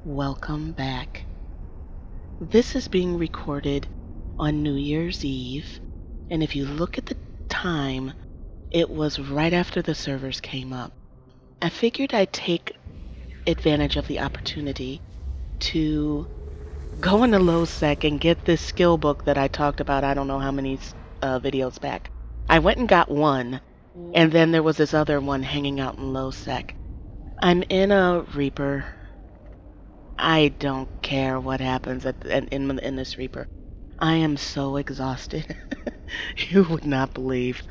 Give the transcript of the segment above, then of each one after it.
Welcome back. This is being recorded on New Year's Eve, and if you look at the time, it was right after the servers came up. I figured I'd take advantage of the opportunity to go into LowSec and get this skill book that I talked about I don't know how many videos back. I went and got one, and then there was this other one hanging out in LowSec. I'm in a Reaper. I don't care what happens in this Reaper. I am so exhausted. You would not believe.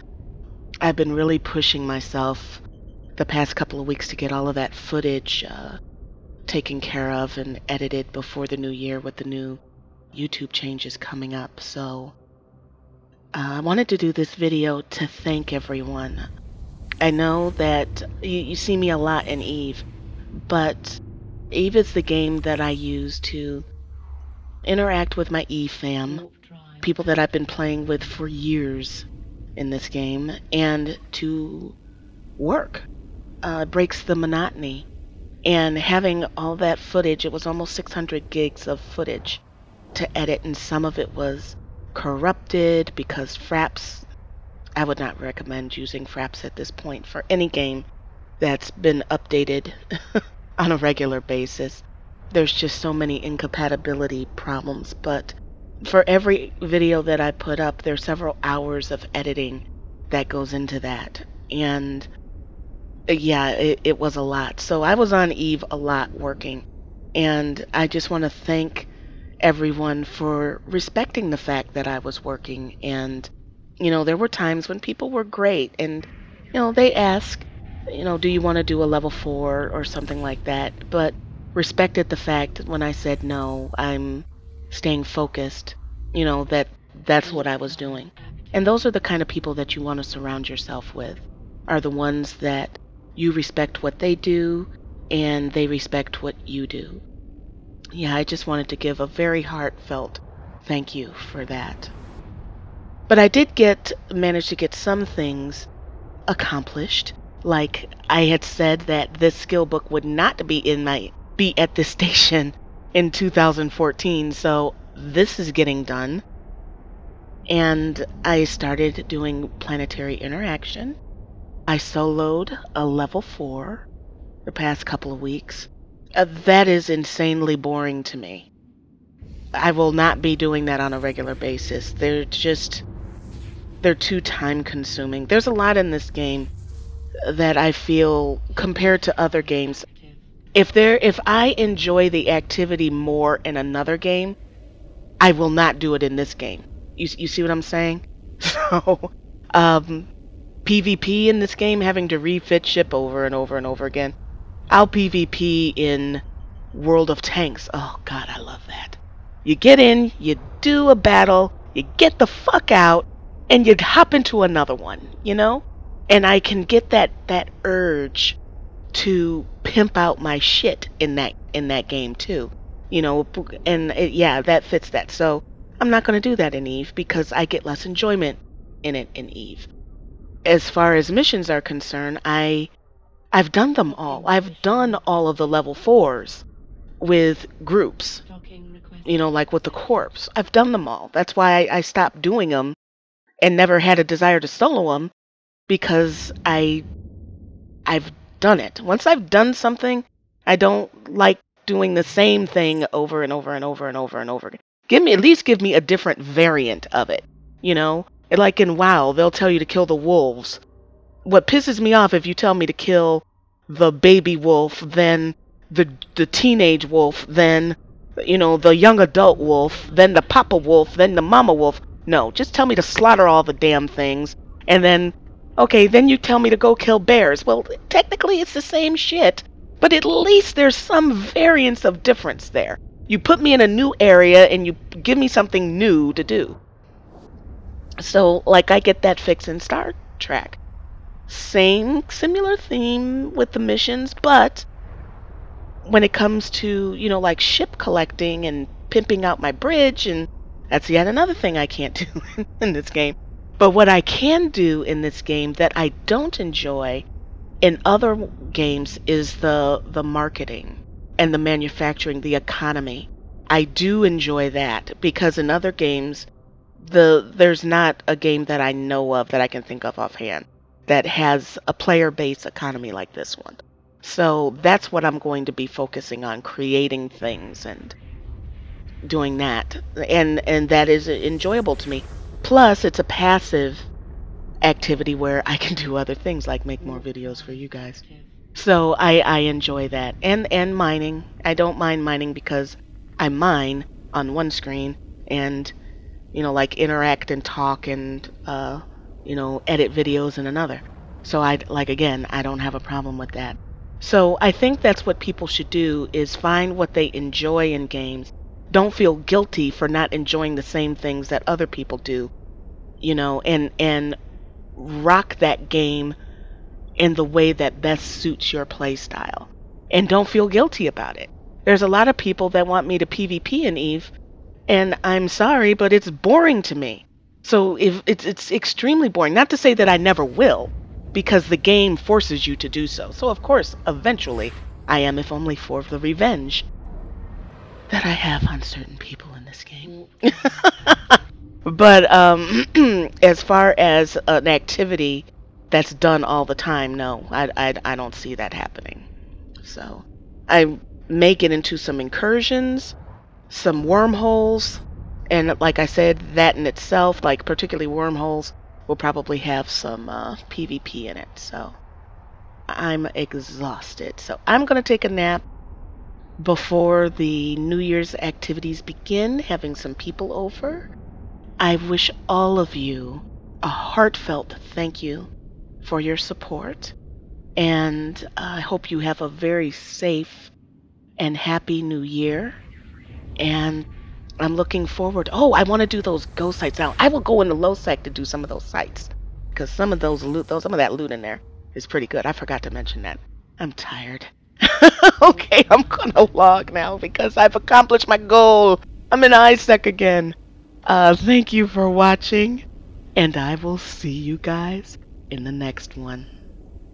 I've been really pushing myself the past couple of weeks to get all of that footage taken care of and edited before the new year with the new YouTube changes coming up. So I wanted to do this video to thank everyone. I know that you see me a lot in Eve, but Eve is the game that I use to interact with my Eve fam, people that I've been playing with for years in this game, and to work. It breaks the monotony. And having all that footage, it was almost 600 gigs of footage to edit, and some of it was corrupted because fraps, I would not recommend using fraps at this point for any game that's been updated on a regular basis. There's just so many incompatibility problems, but for every video that I put up, there's several hours of editing that goes into that. And yeah, it was a lot. So I was on Eve a lot working, and I just want to thank everyone for respecting the fact that I was working. And there were times when people were great, and they ask, do you want to do a level 4 or something like that, but respected the fact when I said no, I'm staying focused, that's what I was doing. And those are the kind of people that you want to surround yourself with, are the ones that you respect what they do and they respect what you do. Yeah, I just wanted to give a very heartfelt thank you for that. But I did manage to get some things accomplished. Like I had said that this skill book would not be at this station in 2014, so this is getting done. And I started doing planetary interaction. I soloed a level 4 the past couple of weeks. That is insanely boring to me. I will not be doing that on a regular basis. They're too time consuming. There's a lot in this game that I feel, compared to other games, if I enjoy the activity more in another game, I will not do it in this game. You see what I'm saying? So PvP in this game, having to refit ship over and over and over again. I'll PvP in World of Tanks. Oh god, I love that. You get in, you do a battle, you get the fuck out, and you hop into another one, And I can get that urge to pimp out my shit in that game too, and yeah, that fits that. So I'm not going to do that in Eve because I get less enjoyment in it in Eve. As far as missions are concerned, I've done them all. I've done all of the level 4s with groups, like with the corpse. I've done them all. That's why I stopped doing them and never had a desire to solo them, because I've done it. Once I've done something, I don't like doing the same thing over and over and over and over and over again. At least give me a different variant of it, Like in WoW, they'll tell you to kill the wolves. What pisses me off, if you tell me to kill the baby wolf, then the teenage wolf, then the young adult wolf, then the papa wolf, then the mama wolf. No, just tell me to slaughter all the damn things, and then then you tell me to go kill bears. Well, technically it's the same shit, but at least there's some variance of difference there. You put me in a new area and you give me something new to do. So, like, I get that fix in Star Trek. Similar theme with the missions, but when it comes to, like ship collecting and pimping out my bridge, and that's yet another thing I can't do in this game. But what I can do in this game that I don't enjoy in other games is the marketing. and the manufacturing, the economy. I do enjoy that because in other games, there's not a game that I know of that I can think of offhand that has a player-based economy like this one. So that's what I'm going to be focusing on, creating things and doing that. And that is enjoyable to me. Plus, it's a passive activity where I can do other things like make more videos for you guys. So I enjoy that. And mining. I don't mind mining because I mine on one screen and like interact and talk and edit videos in another. So again, I don't have a problem with that. So I think that's what people should do is find what they enjoy in games. Don't feel guilty for not enjoying the same things that other people do, and rock that game in the way that best suits your play style. And don't feel guilty about it. There's a lot of people that want me to PvP in Eve, and I'm sorry, but it's boring to me. So if it's extremely boring. Not to say that I never will, because the game forces you to do so. So of course, eventually, I am, if only for the revenge that I have on certain people in this game. But as far as an activity that's done all the time, no, I don't see that happening. So I may get into some incursions, some wormholes, and like I said, that in itself, like particularly wormholes, will probably have some PvP in it. So I'm exhausted. So I'm going to take a nap before the New Year's activities begin, having some people over. I wish all of you a heartfelt thank you for your support, and I hope you have a very safe and happy new year. And I'm looking forward. Oh, I want to do those ghost sites now. I will go into low sec to do some of those sites because some of that loot in there is pretty good. I forgot to mention that. I'm tired. Okay, I'm gonna log now because I've accomplished my goal. I'm in ISEC again. Thank you for watching, and I will see you guys in the next one.